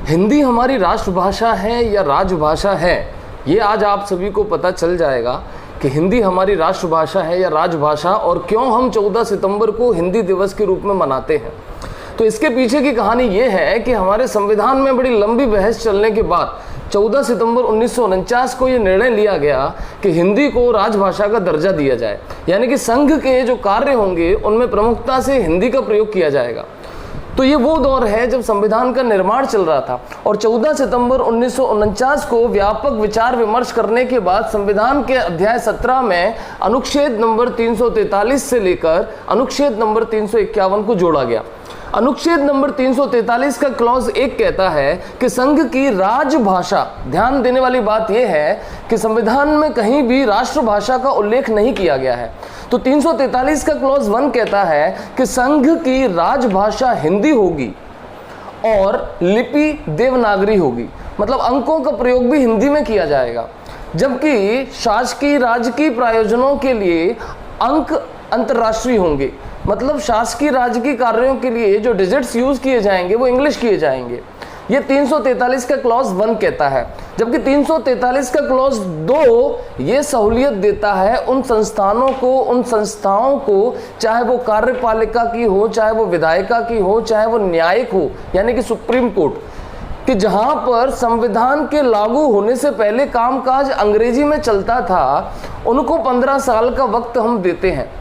हिंदी हमारी राष्ट्रभाषा है या राजभाषा है, ये आज आप सभी को पता चल जाएगा कि हिंदी हमारी राष्ट्रभाषा है या राजभाषा और क्यों हम 14 सितंबर को हिंदी दिवस के रूप में मनाते हैं। तो इसके पीछे की कहानी ये है कि हमारे संविधान में बड़ी लंबी बहस चलने के बाद 14 सितंबर 1949 को ये निर्णय लिया गया कि हिंदी को राजभाषा का दर्जा दिया जाए, यानी कि संघ के जो कार्य होंगे उनमें प्रमुखता से हिंदी का प्रयोग किया जाएगा। तो ये वो दौर है जब संविधान का निर्माण चल रहा था और 14 सितंबर 1949 को व्यापक विचार विमर्श करने के बाद संविधान के अध्याय 17 में अनुच्छेद नंबर 343 से लेकर अनुच्छेद नंबर 351 को जोड़ा गया। अनुच्छेद नंबर 343 का क्लॉज 1 कहता है कि संघ की राजभाषा, ध्यान देने वाली बात यह है कि संविधान में कहीं भी राष्ट्रभाषा का उल्लेख नहीं किया गया है। तो 343 का क्लॉज 1 कहता है कि संघ की राजभाषा हिंदी होगी और लिपि देवनागरी होगी, मतलब अंकों का प्रयोग भी हिंदी में किया जाएगा, जबकि शासकीय राजकीय प्रयोजनों के लिए अंक अंतर्राष्ट्रीय होंगे, मतलब शासकीय राजकीय कार्यों के लिए जो डिजिट्स यूज किए जाएंगे वो इंग्लिश किए जाएंगे। ये 343 का क्लॉज 1 कहता है, जबकि 343 का क्लॉज 2 ये सहूलियत देता है उन संस्थानों को, उन संस्थाओं को, चाहे वो कार्यपालिका की हो, चाहे वो विधायिका की हो, चाहे वो न्यायिक हो, यानी कि सुप्रीम कोर्ट, कि जहां पर संविधान के लागू होने से पहले कामकाज अंग्रेजी में चलता था, उनको 15 साल का वक्त हम देते हैं।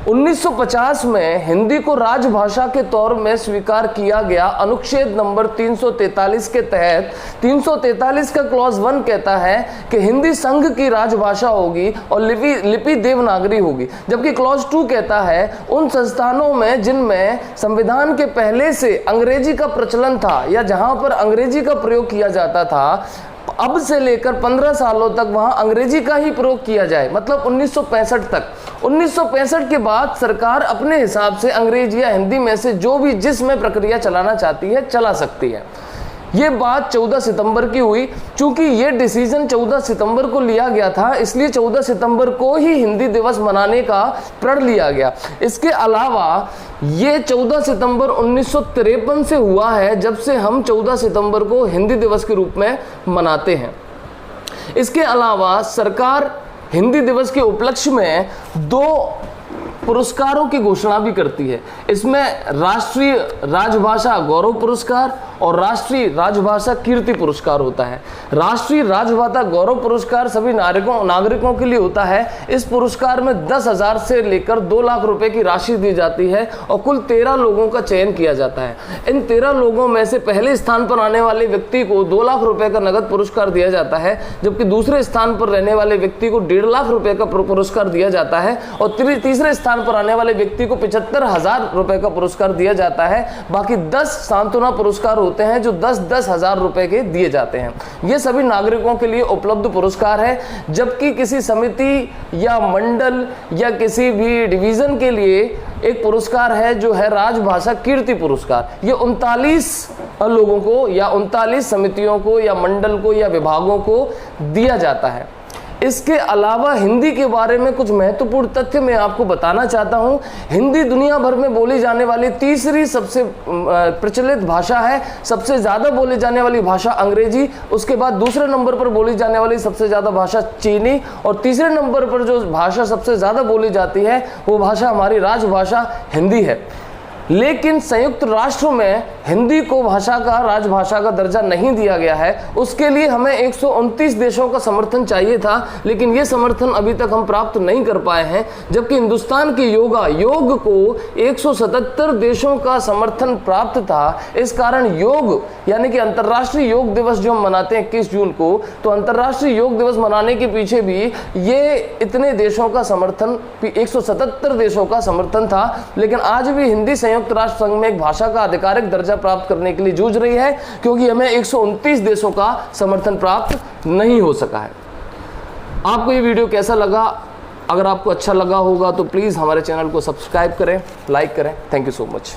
1950 में हिंदी को राजभाषा के तौर में स्वीकार किया गया। अनुच्छेद नंबर 343 के तहत 343 का क्लॉज 1 कहता है कि हिंदी संघ की राजभाषा होगी और लिपि देवनागरी होगी, जबकि क्लॉज 2 कहता है उन संस्थानों में जिनमें संविधान के पहले से अंग्रेजी का प्रचलन था या जहां पर अंग्रेजी का प्रयोग किया जाता था, अब से लेकर 15 सालों तक वहां अंग्रेजी का ही प्रयोग किया जाए, मतलब 1965 तक। 1965 के बाद सरकार अपने हिसाब से अंग्रेजी या हिंदी में से जो भी जिसमें प्रक्रिया चलाना चाहती है चला सकती है। ये बात 14 सितंबर की हुई। चूंकि ये डिसीजन 14 सितंबर को लिया गया था, इसलिए 14 सितंबर को ही हिंदी दिवस मनाने का प्रण लिया गया। इसके अलावा ये 14 सितंबर 1953 से हुआ है, जब से हम 14 सितंबर को हिंदी दिवस के रूप में मनाते हैं। इसके अलावा सरकार हिंदी दिवस के उपलक्ष्य में 2 पुरस्कारों की घोषणा भी करती है। इसमें राष्ट्रीय राजभाषा गौरव पुरस्कार और राष्ट्रीय राजभाषा कीर्ति पुरस्कार होता है। राष्ट्रीय राजभाषा गौरव पुरस्कार सभी नागरिकों के लिए होता है। इस पुरस्कार में 10,000 से लेकर 2 लाख रुपए की राशि दी जाती है और कुल 13 लोगों का चयन किया जाता है। इन 13 लोगों में से पहले स्थान पर आने वाले व्यक्ति को 2 लाख रुपए का नगद पुरस्कार दिया जाता है, जबकि दूसरे स्थान पर रहने वाले व्यक्ति को 1.5 लाख रुपए का पुरस्कार दिया जाता है और तीसरे स्थान पर आने वाले व्यक्ति को 75,000 रुपए का पुरस्कार दिया जाता है। बाकी 10 सांत्वना पुरस्कार होते हैं जो 10-10 हजार रुपए के दिए जाते हैं। ये सभी नागरिकों के लिए उपलब्ध पुरस्कार है, जबकि किसी समिति या मंडल या किसी भी डिवीजन के लिए एक पुरस्कार है जो है राजभाषा कीर्ति पुरस्कार। ये 39 लोगों को या 39 समितियों को या मंडल को या विभागों को दिया जाता है। इसके अलावा हिंदी के बारे में कुछ महत्वपूर्ण तथ्य मैं आपको बताना चाहता हूं। हिंदी दुनिया भर में बोली जाने वाली तीसरी सबसे प्रचलित भाषा है। सबसे ज़्यादा बोली जाने वाली भाषा अंग्रेजी, उसके बाद दूसरे नंबर पर बोली जाने वाली सबसे ज़्यादा भाषा चीनी और तीसरे नंबर पर जो भाषा सबसे ज़्यादा बोली जाती है वो भाषा हमारी राजभाषा हिंदी है। लेकिन संयुक्त राष्ट्र में हिंदी को भाषा का राजभाषा का दर्जा नहीं दिया गया है। उसके लिए हमें 129 देशों का समर्थन चाहिए था, लेकिन ये समर्थन अभी तक हम प्राप्त नहीं कर पाए हैं, जबकि हिंदुस्तान की योग को 177 देशों का समर्थन प्राप्त था। इस कारण योग यानी कि अंतर्राष्ट्रीय योग दिवस जो हम मनाते हैं 21 जून को, तो अंतर्राष्ट्रीय योग दिवस मनाने के पीछे भी ये इतने देशों का समर्थन, 177 देशों का समर्थन था। लेकिन आज भी हिंदी संयुक्त राष्ट्र संघ में एक भाषा का आधिकारिक दर्जा प्राप्त करने के लिए जूझ रही है, क्योंकि हमें 129 देशों का समर्थन प्राप्त नहीं हो सका है। आपको ये वीडियो कैसा लगा? अगर आपको अच्छा लगा होगा तो प्लीज़ हमारे चैनल को सब्सक्राइब करें, लाइक करें। Thank you so much.